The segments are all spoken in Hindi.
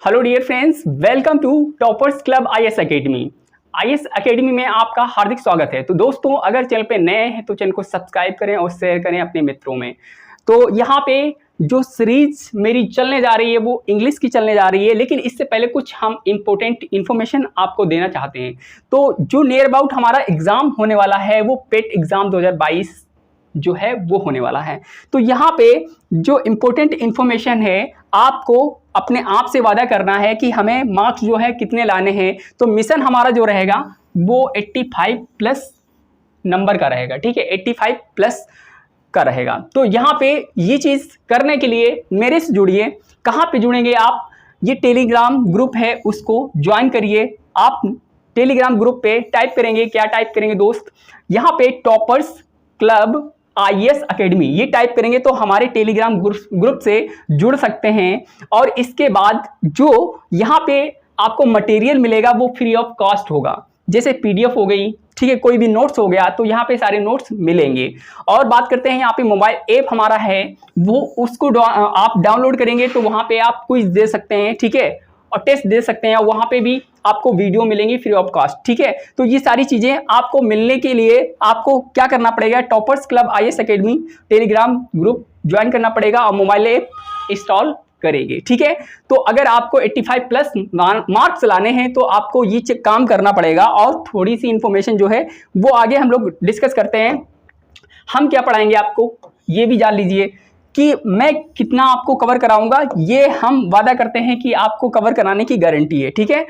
Hello dear friends, welcome to toppers club IAS academy. IAS academy में आपका हार्दिक स्वागत है। तो दोस्तों, अगर चैनल पे नए हैं तो चैनल को सब्सक्राइब करें और शेयर करें अपने मित्रों में। तो यहाँ पे जो सीरीज मेरी चलने जा रही है वो इंग्लिश की चलने जा रही है, लेकिन इससे पहले कुछ हम इम्पोर्टेंट इन्फॉर्मेशन आपको देना चाहते हैं। तो जो नियर अबाउट हमारा एग्जाम होने वाला है वो पेट एग्जाम 2022 जो है वो होने वाला है। तो यहाँ पे जो इम्पोर्टेंट इन्फॉर्मेशन है, आपको अपने आप से वादा करना है कि हमें मार्क्स जो है कितने लाने हैं। तो मिशन हमारा जो रहेगा वो 85 प्लस नंबर का रहेगा, ठीक है, 85 प्लस का रहेगा। तो यहाँ पे ये चीज़ करने के लिए मेरे से जुड़िए। कहाँ पे जुड़ेंगे आप? ये टेलीग्राम ग्रुप है, उसको ज्वाइन करिए। आप टेलीग्राम ग्रुप पे टाइप करेंगे, क्या टाइप करेंगे दोस्त, यहाँ पे टॉपर्स क्लब आईएएस एकेडमी ये टाइप करेंगे तो हमारे टेलीग्राम ग्रुप से जुड़ सकते हैं। और इसके बाद जो यहाँ पे आपको मटेरियल मिलेगा वो फ्री ऑफ कॉस्ट होगा, जैसे पीडीएफ हो गई, ठीक है, कोई भी नोट्स हो गया, तो यहाँ पे सारे नोट्स मिलेंगे। और बात करते हैं यहाँ पे मोबाइल ऐप हमारा है, वो उसको आप डाउनलोड करेंगे तो वहाँ पे आप क्विज दे सकते हैं, ठीक है, और टेस्ट दे सकते हैं। वहाँ पे भी आपको वीडियो मिलेंगी फ्री ऑफ कॉस्ट, ठीक है। तो ये सारी चीज़ें आपको मिलने के लिए आपको क्या करना पड़ेगा? Toppers club IAS academy Telegram group join करना पड़ेगा और मोबाइल ऐप इंस्टॉल करेंगे, ठीक है। तो अगर आपको 85 प्लस मार्क्स लाने हैं तो आपको ये काम करना पड़ेगा। और थोड़ी सी इंफॉर्मेशन जो है वो आगे हम लोग डिस्कस करते हैं। हम क्या पढ़ाएंगे आपको ये भी जान लीजिए कि मैं कितना आपको कवर कराऊंगा, ये हम वादा करते हैं कि आपको कवर कराने की गारंटी है, ठीक है।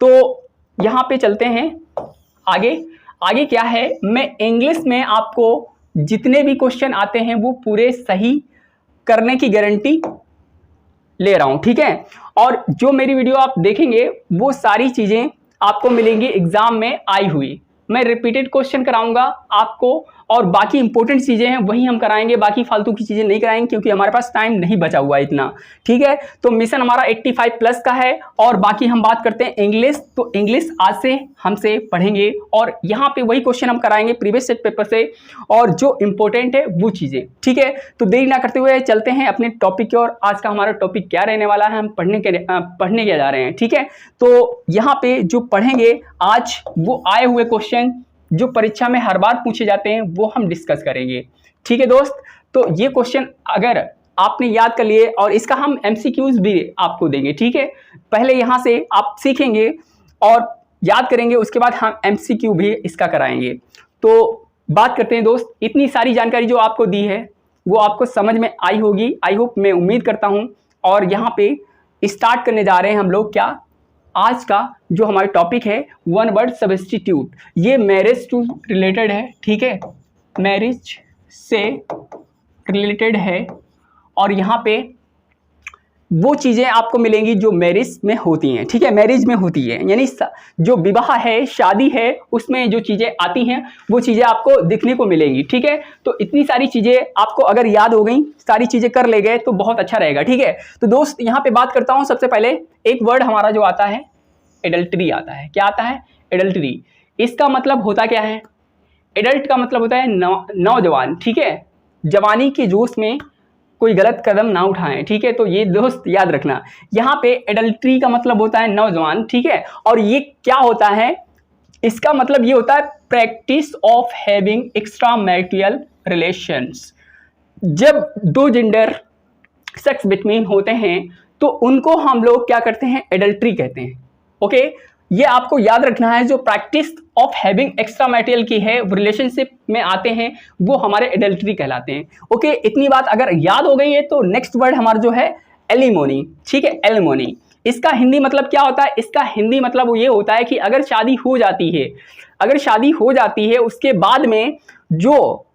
तो यहाँ पे चलते हैं आगे क्या है, मैं इंग्लिश में आपको जितने भी क्वेश्चन आते हैं वो पूरे सही करने की गारंटी ले रहा हूँ, ठीक है। और जो मेरी वीडियो आप देखेंगे वो सारी चीज़ें आपको मिलेंगी एग्जाम में आई हुई। मैं रिपीटेड क्वेश्चन कराऊंगा आपको, और बाकी इंपॉर्टेंट चीज़ें हैं वही हम कराएंगे, बाकी फालतू की चीज़ें नहीं कराएंगे क्योंकि हमारे पास टाइम नहीं बचा हुआ है इतना, ठीक है। तो मिशन हमारा 85 प्लस का है। और बाकी हम बात करते हैं इंग्लिश, तो इंग्लिश आज से हमसे पढ़ेंगे और यहाँ पे वही क्वेश्चन हम कराएंगे प्रीवियस सेट पेपर से, और जो इंपॉर्टेंट है वो चीज़ें, ठीक है। तो देरी ना करते हुए चलते हैं अपने टॉपिक की ओर। आज का हमारा टॉपिक क्या रहने वाला है, हम पढ़ने के जा रहे हैं, ठीक है। तो यहाँ पे जो पढ़ेंगे आज वो आए हुए क्वेश्चन जो परीक्षा में हर बार पूछे जाते हैं वो हम डिस्कस करेंगे, ठीक है दोस्त। तो ये क्वेश्चन अगर आपने याद कर लिए और इसका हम एमसीक्यूज भी आपको देंगे, ठीक है। पहले यहाँ से आप सीखेंगे और याद करेंगे, उसके बाद हम एमसीक्यू भी इसका कराएंगे। तो बात करते हैं दोस्त, इतनी सारी जानकारी जो आपको दी है वो आपको समझ में आई होगी, आई होप, मैं उम्मीद करता हूँ। और यहाँ पे स्टार्ट करने जा रहे हैं हम लोग क्या, आज का जो हमारा टॉपिक है वन वर्ड सब्स्टिट्यूट। ये मैरिज टू रिलेटेड है, ठीक है, मैरिज से रिलेटेड है। और यहाँ पे वो चीज़ें आपको मिलेंगी जो मैरिज में होती हैं, ठीक है, मैरिज में होती है, यानी जो विवाह है, शादी है, उसमें जो चीज़ें आती हैं वो चीज़ें आपको दिखने को मिलेंगी, ठीक है। तो इतनी सारी चीज़ें आपको अगर याद हो गई, सारी चीज़ें कर ले गए तो बहुत अच्छा रहेगा, ठीक है। तो दोस्त यहाँ पे बात करता हूँ, सबसे पहले एक वर्ड हमारा जो आता है एडल्ट्री आता है। क्या आता है? एडल्ट्री। इसका मतलब होता क्या है? एडल्ट का मतलब होता है नौजवान, ठीक है, जवानी के जोश में कोई गलत कदम ना उठाएं, ठीक है। तो ये दोस्त याद रखना, यहाँ पे एडल्ट्री का मतलब होता है नौजवान, ठीक है। और ये क्या होता है? इसका मतलब ये होता है practice of having extra marital relations. जब दो जेंडर सेक्स बिटवीन होते हैं तो उनको हम लोग क्या करते हैं? एडल्ट्री कहते हैं, ओके। ये आपको याद रखना है, जो practice of having extra marital की है, रिलेशनशिप में आते हैं, वो हमारे एडल्ट्री कहलाते हैं, ओके। इतनी बात अगर याद हो गई है तो नेक्स्ट वर्ड हमारा जो है एलिमोनी, ठीक है, एलिमोनी। इसका हिंदी मतलब क्या होता है? इसका हिंदी मतलब ये होता है कि अगर शादी हो जाती है, उसके बाद में जो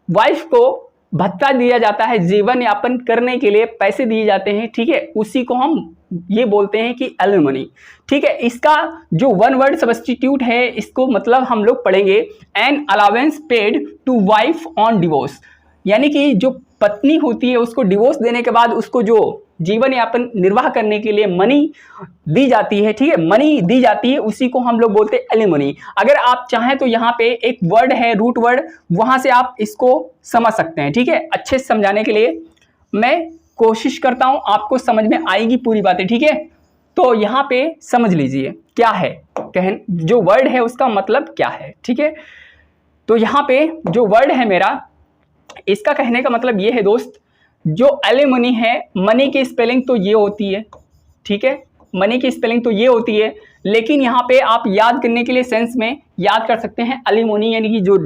वाइफ को भत्ता दिया जाता है, जीवन यापन करने के लिए पैसे दिए जाते हैं, ठीक है, उसी को हम ये बोलते हैं कि एलिमनी, ठीक है। इसका जो वन वर्ड सब्स्टिट्यूट है, इसको मतलब हम लोग पढ़ेंगे an allowance paid to wife on divorce, यानी कि जो पत्नी होती है उसको डिवोर्स देने के बाद उसको जो जीवन यापन निर्वाह करने के लिए मनी दी जाती है, ठीक है, मनी दी जाती है, उसी को हम लोग बोलते हैं एलिमनी। अगर आप चाहें तो यहाँ पे एक वर्ड है रूट वर्ड, वहां से आप इसको समझ सकते हैं, ठीक है। अच्छे से समझाने के लिए मैं कोशिश करता हूं, आपको समझ में आएगी पूरी बातें, ठीक है। तो यहाँ पे समझ लीजिए क्या है, जो वर्ड है उसका मतलब क्या है, ठीक है। तो यहाँ पे जो वर्ड है मेरा, इसका कहने का मतलब ये है दोस्त, जो एलिमनी है, मनी की स्पेलिंग तो ये होती है, ठीक है, मनी की स्पेलिंग तो ये होती है, लेकिन यहाँ पे आप याद करने के लिए सेंस में याद कर सकते हैं एलिमनी, यानी कि जो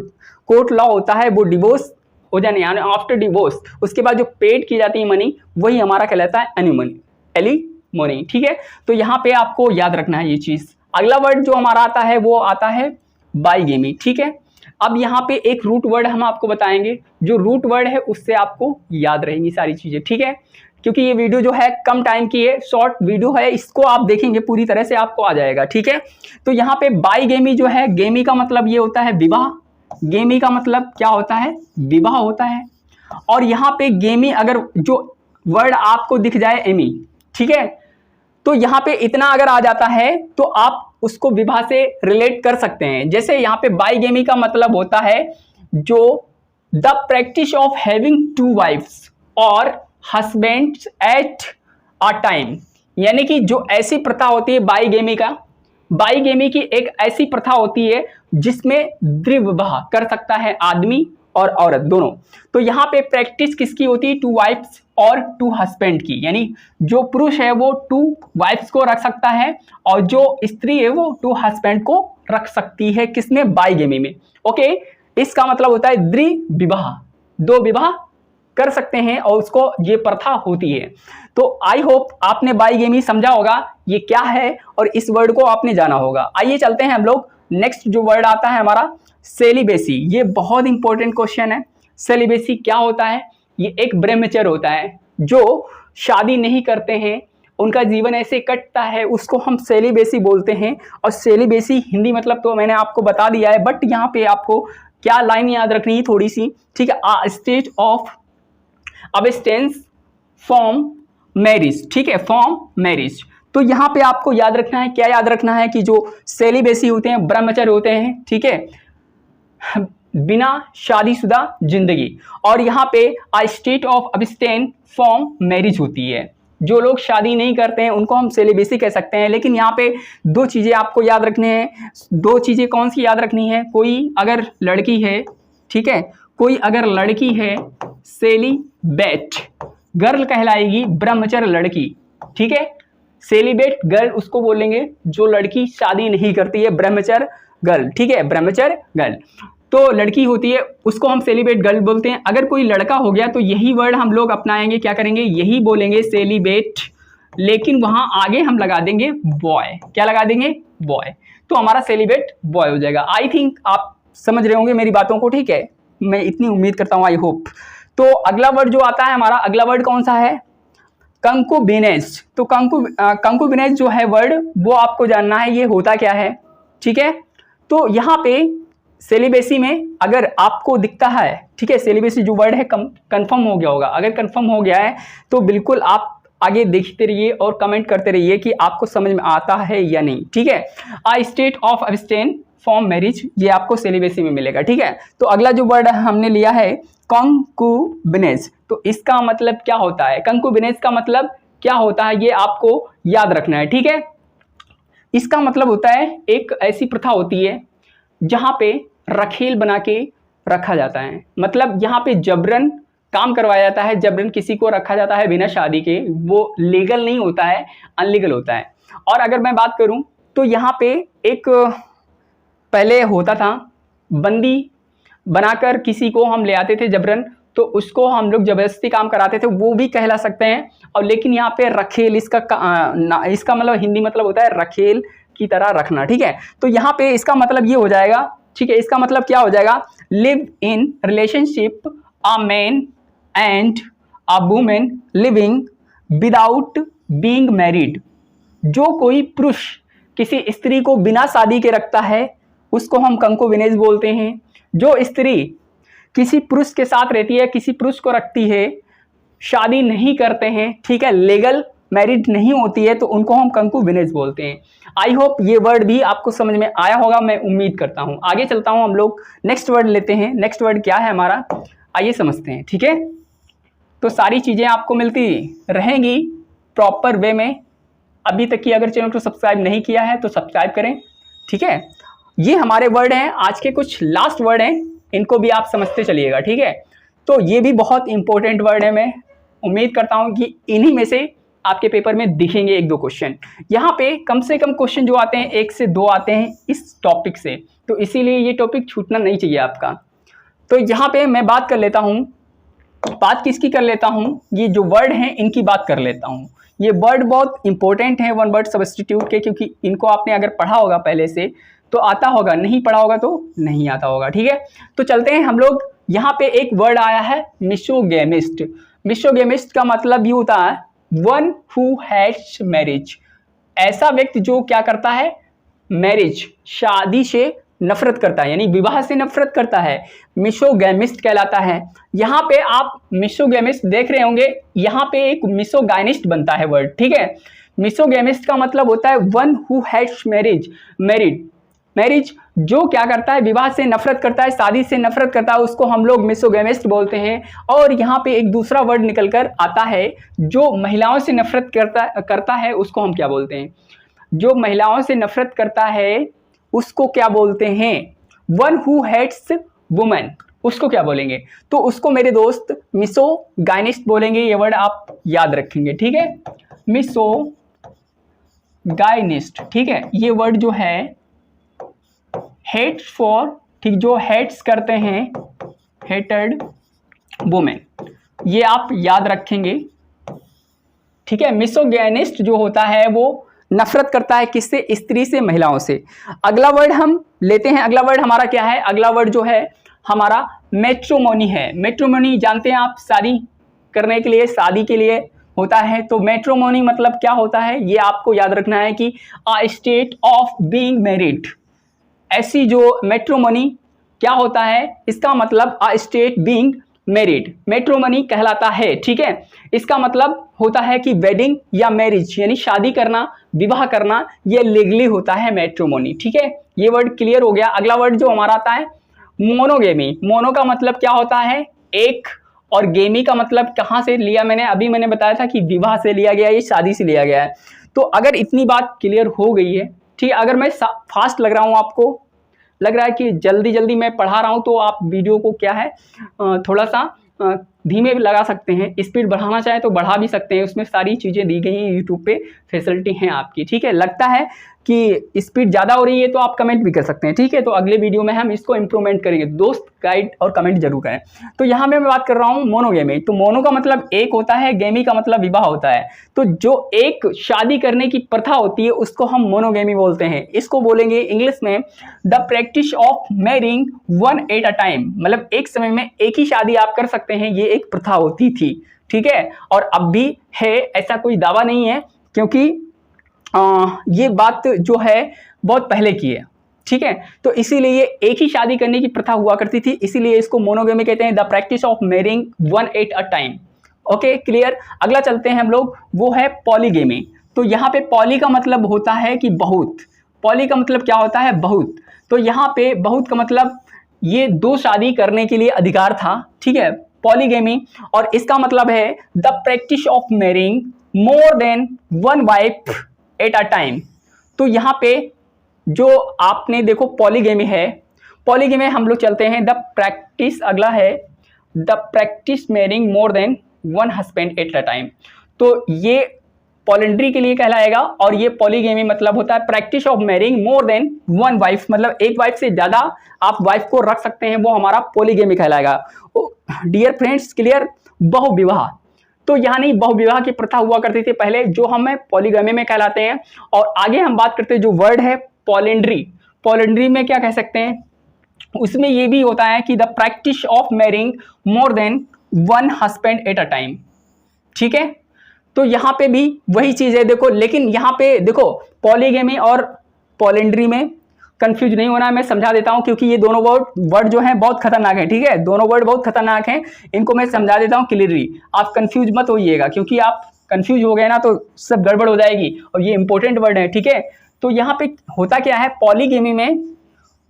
कोर्ट लॉ होता है वो डिवोर्स हो जाने, यानी आफ्टर डिवोर्स उसके बाद जो पेड की जाती है मनी, वही हमारा कहलाता है एलिमनी, ठीक है। तो यहाँ पे आपको याद रखना है ये चीज। अगला वर्ड जो हमारा आता है वो आता है बाईगेमी, ठीक है। अब यहाँ पे एक रूट वर्ड हम आपको बताएंगे, जो रूट वर्ड है उससे आपको याद रहेंगी सारी चीजें, ठीक है। क्योंकि ये वीडियो जो है कम टाइम की है, शॉर्ट वीडियो है, इसको आप देखेंगे पूरी तरह से आपको आ जाएगा, ठीक है। तो यहाँ पे बाईगेमी जो है, गेमी का मतलब ये होता है विवाह, गेमी का मतलब क्या होता है, विवाह होता है। और यहाँ पे गेमी अगर जो वर्ड आपको दिख जाए एमी, ठीक है, तो यहाँ पे इतना अगर आ जाता है तो आप उसको विवाह से रिलेट कर सकते हैं। जैसे यहाँ पे बाईगेमी का मतलब होता है जो the practice of having two wifes और हस्बैंड्स एट अ टाइम, यानी कि जो ऐसी प्रथा होती है बाईगेमी की एक ऐसी प्रथा होती है जिसमें द्विविवाह कर सकता है आदमी और औरत दोनों। तो यहाँ पे प्रैक्टिस किसकी होती है, टू वाइफ्स और टू हस्बैंड की, यानी जो पुरुष है वो टू वाइफ्स को रख सकता है और जो स्त्री है वो टू हस्बैंड को रख सकती है, किसमें, बाईगेमी में, ओके। इसका मतलब होता है द्विविवाह, दो विवाह कर सकते हैं और उसको ये प्रथा होती है। तो आई होप आपने बाईगेमी समझा होगा ये क्या है और इस वर्ड को आपने जाना होगा। आइए चलते हैं हम लोग, नेक्स्ट जो वर्ड आता है हमारा सेलिबेसी। ये बहुत इंपॉर्टेंट क्वेश्चन है। सेलिबेसी क्या होता है, ये एक ब्रह्मचर्य होता है, जो शादी नहीं करते हैं, उनका जीवन ऐसे कटता है, उसको हम सेलिबेसी बोलते हैं। और सेलिबेसी हिंदी मतलब तो मैंने आपको बता दिया है, बट यहाँ पे आपको क्या लाइन याद रखनी है थोड़ी सी, ठीक है, a state of abstinence from marriage, ठीक है, फ्रॉम मैरिज। तो यहाँ पे आपको याद रखना है, क्या याद रखना है कि जो सेलिबेसी होते हैं, ब्रह्मचर्य होते हैं, ठीक है, बिना शादीशुदा जिंदगी। और यहाँ पे a state of abstain from marriage होती है, जो लोग शादी नहीं करते हैं उनको हम सेलिबेसी कह सकते हैं। लेकिन यहाँ पे दो चीजें आपको याद रखनी है, दो चीजें कौन सी याद रखनी है, कोई अगर लड़की है, ठीक है, कोई अगर लड़की है सेलिबेट गर्ल कहलाएगी, ब्रह्मचर्य लड़की, ठीक है। सेलिबेट गर्ल उसको बोलेंगे जो लड़की शादी नहीं करती है, ब्रह्मचर्य गर्ल, ठीक है, ब्रह्मचर्य गर्ल। तो लड़की होती है उसको हम सेलिबेट गर्ल बोलते हैं। अगर कोई लड़का हो गया तो यही वर्ड हम लोग अपनाएंगे, क्या करेंगे, यही बोलेंगे सेलिबेट, लेकिन वहां आगे हम लगा देंगे बॉय, क्या लगा देंगे, बॉय। तो हमारा सेलिबेट बॉय हो जाएगा। आई थिंक आप समझ रहे होंगे मेरी बातों को, ठीक है, मैं इतनी उम्मीद करता हूं, आई होप। तो अगला वर्ड जो आता है हमारा, अगला वर्ड कौन सा है, कंकुबिनेज। तो कंकुबिनेज जो है वर्ड वो आपको जानना है ये होता क्या है, ठीक है। तो यहाँ पे सेलिबेसी में अगर आपको दिखता है, ठीक है, सेलिबेसी जो वर्ड है कंफर्म हो गया होगा, अगर कंफर्म हो गया है तो बिल्कुल आप आगे देखते रहिए और कमेंट करते रहिए कि आपको समझ में आता है या नहीं, ठीक है। A state of abstain from marriage, ये आपको सेलिबेसी में मिलेगा, ठीक है। तो अगला जो वर्ड हमने लिया है कंकुबिनेज, तो इसका मतलब क्या होता है, कंकुबिनेज का मतलब क्या होता है ये आपको याद रखना है, ठीक है। इसका मतलब होता है एक ऐसी प्रथा होती है जहां पे रखेल बना के रखा जाता है, मतलब यहाँ पे जबरन काम करवाया जाता है, जबरन किसी को रखा जाता है बिना शादी के, वो लीगल नहीं होता है, अनलीगल होता है। और अगर मैं बात करूं तो यहाँ पे एक पहले होता था, बंदी बनाकर किसी को हम ले आते थे जबरन, तो उसको हम लोग जबरदस्ती काम कराते थे, वो भी कहला सकते हैं। और लेकिन यहाँ पे रखेल, इसका मतलब हिंदी मतलब होता है रखेल की तरह रखना, ठीक है। तो यहाँ पे इसका मतलब ये हो जाएगा, ठीक है, इसका मतलब क्या हो जाएगा, live in relationship a man and a women living without being married. जो कोई पुरुष किसी स्त्री को बिना शादी के रखता है उसको हम कंकुबिनेज बोलते हैं। जो स्त्री किसी पुरुष के साथ रहती है, किसी पुरुष को रखती है, शादी नहीं करते हैं, ठीक है, लीगल मैरिड नहीं होती है, तो उनको हम कंकुबिनेज बोलते हैं। आई होप ये वर्ड भी आपको समझ में आया होगा, मैं उम्मीद करता हूं। आगे चलता हूं, हम लोग नेक्स्ट वर्ड लेते हैं। नेक्स्ट वर्ड क्या है हमारा, आइए समझते हैं, ठीक है। तो सारी चीजें आपको मिलती रहेंगी प्रॉपर वे में, अभी तक की अगर चैनल को सब्सक्राइब नहीं किया है तो सब्सक्राइब करें, ठीक है। ये हमारे वर्ड हैं, आज के कुछ लास्ट वर्ड हैं, इनको भी आप समझते चलिएगा, ठीक है। तो ये भी बहुत इंपॉर्टेंट वर्ड है, मैं उम्मीद करता हूँ कि इन्हीं में से आपके पेपर में दिखेंगे 1-2 क्वेश्चन। यहाँ पे कम से कम क्वेश्चन जो आते हैं 1 से 2 आते हैं इस टॉपिक से, तो इसीलिए ये टॉपिक छूटना नहीं चाहिए आपका। तो यहाँ पे मैं बात कर लेता हूँ, बात किसकी कर लेता हूँ, ये जो वर्ड हैं इनकी बात कर लेता हूँ। ये वर्ड बहुत इंपॉर्टेंट है वन वर्ड सब्स्टिट्यूट के, क्योंकि इनको आपने अगर पढ़ा होगा पहले से तो आता होगा, नहीं पढ़ा होगा तो नहीं आता होगा, ठीक है। तो चलते हैं हम लोग, यहाँ पे एक वर्ड आया है मिसोगैमिस्ट। मिसोगैमिस्ट का मतलब ये होता है वन हु हैट्स मैरिज, ऐसा व्यक्ति जो क्या करता है, मैरिज शादी से नफरत करता है, यानी विवाह से नफरत करता है, मिसोगैमिस्ट कहलाता है। यहाँ पे आप मिसोगैमिस्ट देख रहे होंगे, यहाँ पे एक मिसोगाइनिस्ट बनता है वर्ड, ठीक है। मिसोगैमिस्ट का मतलब होता है वन हु हैट्स मैरिज, जो क्या करता है, विवाह से नफरत करता है, शादी से नफरत करता है, उसको हम लोग मिसोगैमिस्ट बोलते हैं। और यहाँ पे एक दूसरा वर्ड निकल कर आता है, जो महिलाओं से नफरत करता है उसको हम क्या बोलते हैं, जो महिलाओं से नफरत करता है उसको क्या बोलते हैं, वन हु हेट्स वुमेन, उसको क्या बोलेंगे, तो उसको मेरे दोस्त मिसोगाइनिस्ट बोलेंगे। ये वर्ड आप याद रखेंगे, ठीक है, मिसोगाइनिस्ट, ठीक है। ये वर्ड जो है हेट फॉर, ठीक, जो हेट्स करते हैं, हेटेड वुमेन, ये आप याद रखेंगे, ठीक है। मिसोगाइनिस्ट जो होता है वो नफरत करता है किससे, स्त्री से, महिलाओं से। अगला वर्ड हम लेते हैं, अगला वर्ड हमारा क्या है, अगला वर्ड जो है हमारा मैट्रिमोनी है। मैट्रिमोनी जानते हैं आप, शादी करने के लिए, शादी के लिए होता है। तो मैट्रिमोनी मतलब क्या होता है, ये आपको याद रखना है कि अ स्टेट ऑफ बीइंग मैरिड, ऐसी जो मैट्रिमोनी क्या होता है, इसका मतलब a state being married matrimony कहलाता है, ठीक है। इसका मतलब होता है कि वेडिंग या मैरिज यानी शादी करना, विवाह करना, ये लीगली होता है मैट्रिमोनी, ठीक है। ये वर्ड क्लियर हो गया। अगला वर्ड जो हमारा आता है मोनोगेमी। मोनो का मतलब क्या होता है, एक, और गेमी का मतलब कहाँ से लिया, मैंने बताया था कि विवाह से लिया गया, ये शादी से लिया गया है। तो अगर इतनी बात क्लियर हो गई है, ठीक है, अगर मैं फास्ट लग रहा हूँ, आपको लग रहा है कि जल्दी जल्दी मैं पढ़ा रहा हूँ, तो आप वीडियो को क्या है थोड़ा सा धीमे भी लगा सकते हैं, स्पीड बढ़ाना चाहें तो बढ़ा भी सकते हैं, उसमें सारी चीज़ें दी गई हैं, यूट्यूब पे फैसिलिटी हैं आपकी, ठीक है। लगता है कि स्पीड ज़्यादा हो रही है तो आप कमेंट भी कर सकते हैं, ठीक है। तो अगले वीडियो में हम इसको इम्प्रूवमेंट करेंगे, दोस्त गाइड और कमेंट जरूर करें। तो यहाँ मैं बात कर रहा हूँ मोनोगेमी। तो मोनो का मतलब एक होता है, गेमी का मतलब विवाह होता है। तो जो एक शादी करने की प्रथा होती है उसको हम मोनोगेमी बोलते हैं। इसको बोलेंगे इंग्लिश में the practice of marrying one eight a time, मतलब एक समय में एक ही शादी आप कर सकते हैं, ये एक प्रथा होती थी, ठीक है। और अब भी है, ऐसा कोई दावा नहीं है, क्योंकि ये बात जो है बहुत पहले की है, ठीक है। तो इसीलिए एक ही शादी करने की प्रथा हुआ करती थी, इसीलिए इसको मोनोगेमी कहते हैं, the practice of marrying one eight a time. Okay, clear. अगला चलते हैं हम लोग, वो है पॉलीगेमी। तो यहाँ पे पॉली का मतलब होता है कि बहुत, पॉली का मतलब क्या होता है, बहुत। तो यहाँ पे बहुत का मतलब ये 2 शादी करने के लिए अधिकार था, ठीक है, पॉलीगेमी। और इसका मतलब है the practice of marrying more than one wife eight a time. तो यहाँ पे जो आपने देखो पॉलीगेमी है, पॉलीगेमी हम लोग चलते हैं द प्रैक्टिस, अगला है the practice marrying more than one husband eight a time. तो ये पॉलिंड्री के लिए कहलाएगा, और ये पॉलीगेमी मतलब होता है practice of marrying more than one wife, मतलब एक वाइफ से ज्यादा आप वाइफ को रख सकते हैं, वो हमारा पॉलीगेमी कहलाएगा। Dear friends, clear. बहुविवाह, तो यहाँ नहीं, बहुविवाह की प्रथा हुआ करती थी पहले, जो हमें पॉलीगेमी में कहलाते हैं। और आगे हम बात करते हैं जो वर्ड है पॉलिंड्री। पॉलिंड्री में क्या कह सकते हैं, उसमें ये भी होता है कि the practice of marrying more than one husband eight a time, ठीक है। तो यहाँ पे भी वही चीज है, देखो, लेकिन यहाँ पे देखो पॉलीगेमी और पॉलिंड्री में कंफ्यूज नहीं होना है, मैं समझा देता हूँ, क्योंकि ये दोनों वर्ड जो हैं बहुत खतरनाक है, ठीक है, दोनों वर्ड बहुत खतरनाक हैं, इनको मैं समझा देता हूँ क्लियरली, आप कंफ्यूज मत होइएगा, क्योंकि आप कंफ्यूज हो गए ना तो सब गड़बड़ हो जाएगी, और ये इंपॉर्टेंट वर्ड है, ठीक है। तो यहाँ पे होता क्या है, पॉलीगेमी में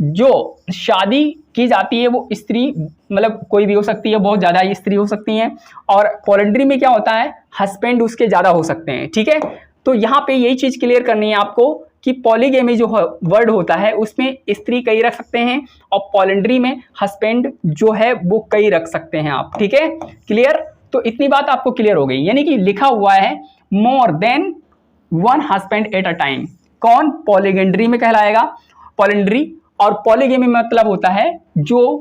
जो शादी की जाती है वो स्त्री, मतलब कोई भी हो सकती है, बहुत ज़्यादा स्त्री हो सकती हैं, और पॉलिंड्री में क्या होता है, हस्बैंड उसके ज़्यादा हो सकते हैं, ठीक है। तो यहाँ पे यही चीज़ क्लियर करनी है आपको कि पॉलीगेमी जो वर्ड होता है उसमें स्त्री कई रख सकते हैं और पॉलिंड्री में हस्बैंड जो है वो कई रख सकते हैं आप, ठीक है, क्लियर। तो इतनी बात आपको क्लियर हो गई, यानी कि लिखा हुआ है more than one husband eight a time, कौन पॉलीगेंड्री में कहलाएगा, पॉलिंड्री। और पॉलीगेमी मतलब होता है जो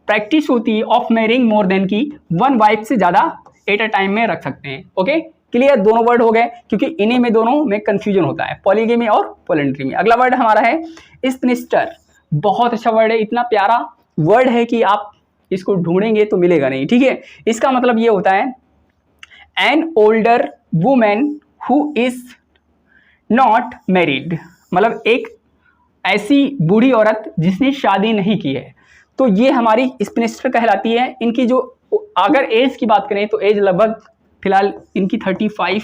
प्रैक्टिस होती है ऑफ मैरिंग मोर देन की वन वाइफ से ज्यादा एट अ टाइम में रख सकते हैं। ओके क्लियर, दोनों वर्ड हो गए, क्योंकि इन्हीं में दोनों में कंफ्यूजन होता है, पॉलीगेमी और पॉलिंड्री में। अगला वर्ड हमारा है स्पिनिस्टर, बहुत अच्छा वर्ड है, इतना प्यारा वर्ड है कि आप इसको ढूंढेंगे तो मिलेगा नहीं, ठीक है। इसका मतलब ये होता है an older women who is not married, मतलब एक ऐसी बूढ़ी औरत जिसने शादी नहीं की है, तो ये हमारी स्पिनिस्टर कहलाती है। इनकी जो अगर एज की बात करें तो एज लगभग फिलहाल इनकी 35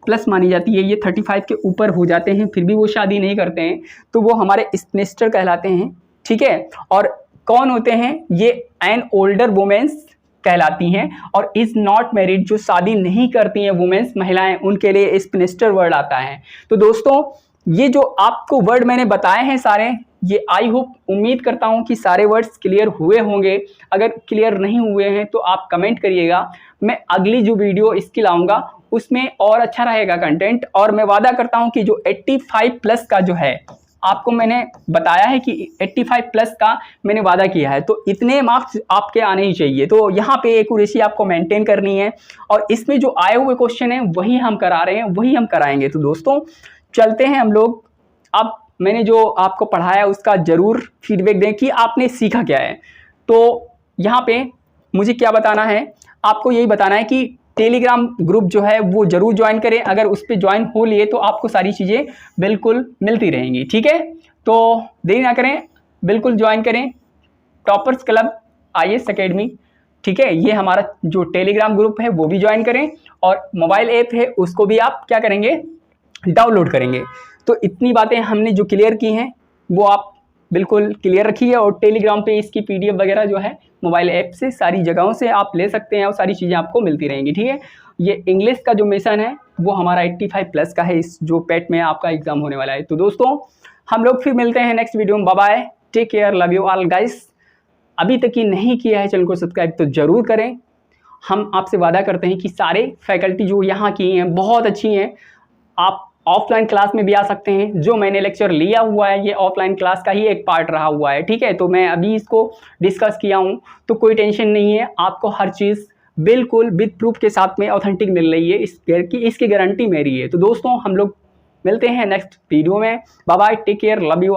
प्लस मानी जाती है, ये 35 के ऊपर हो जाते हैं फिर भी वो शादी नहीं करते हैं, तो वो हमारे स्पिनिस्टर कहलाते हैं, ठीक है। और कौन होते हैं ये, एन ओल्डर वुमेन्स कहलाती हैं, और इज नॉट मैरिड जो शादी नहीं करती हैं वुमेन्स महिलाएं, उनके लिए स्पिनिस्टर वर्ड आता है। तो दोस्तों ये जो आपको वर्ड मैंने बताए हैं सारे, ये आई होप उम्मीद करता हूं कि सारे वर्ड्स क्लियर हुए होंगे। अगर क्लियर नहीं हुए हैं तो आप कमेंट करिएगा, मैं अगली जो वीडियो इसकी लाऊंगा उसमें और अच्छा रहेगा कंटेंट। और मैं वादा करता हूं कि जो 85 प्लस का जो है आपको मैंने बताया है कि 85 प्लस का मैंने वादा किया है, तो इतने मार्क्स आपके आने ही चाहिए। तो यहाँ पे एक्यूरेसी आपको मेंटेन करनी है, और इसमें जो आए हुए क्वेश्चन हैं वही हम करा रहे हैं, वही हम कराएंगे। तो दोस्तों चलते हैं हम लोग, अब मैंने जो आपको पढ़ाया उसका ज़रूर फीडबैक दें कि आपने सीखा क्या है। तो यहाँ पे मुझे क्या बताना है, आपको यही बताना है कि टेलीग्राम ग्रुप जो है वो ज़रूर ज्वाइन करें, अगर उस पर ज्वाइन हो लिए तो आपको सारी चीज़ें बिल्कुल मिलती रहेंगी, ठीक है। तो देरी ना करें, बिल्कुल ज्वाइन करें टॉपर्स क्लब IAS अकेडमी, ठीक है। ये हमारा जो टेलीग्राम ग्रुप है वो भी ज्वाइन करें, और मोबाइल ऐप है उसको भी आप क्या करेंगे, डाउनलोड करेंगे। तो इतनी बातें हमने जो क्लियर की हैं वो आप बिल्कुल क्लियर रखिए, और टेलीग्राम पे इसकी PDF वगैरह जो है मोबाइल ऐप से सारी जगहों से आप ले सकते हैं, और सारी चीज़ें आपको मिलती रहेंगी, ठीक है। ये इंग्लिश का जो मिशन है वो हमारा 85 प्लस का है, इस जो पेट में आपका एग्जाम होने वाला है। तो दोस्तों हम लोग फिर मिलते हैं नेक्स्ट वीडियो में, bye bye, take care, love you all guys. अभी तक ही नहीं किया है चैनल को सब्सक्राइब तो ज़रूर करें। हम आपसे वादा करते हैं कि सारे फैकल्टी जो यहाँ की हैं बहुत अच्छी हैं, आप ऑफलाइन क्लास में भी आ सकते हैं। जो मैंने लेक्चर लिया हुआ है ये ऑफलाइन क्लास का ही एक पार्ट रहा हुआ है, ठीक है। तो मैं अभी इसको डिस्कस किया हूँ, तो कोई टेंशन नहीं है, आपको हर चीज़ बिल्कुल विद प्रूफ के साथ में ऑथेंटिक मिल रही है, इसकी गारंटी मेरी है। तो दोस्तों हम लोग मिलते हैं नेक्स्ट वीडियो में, bye bye, take care, love you.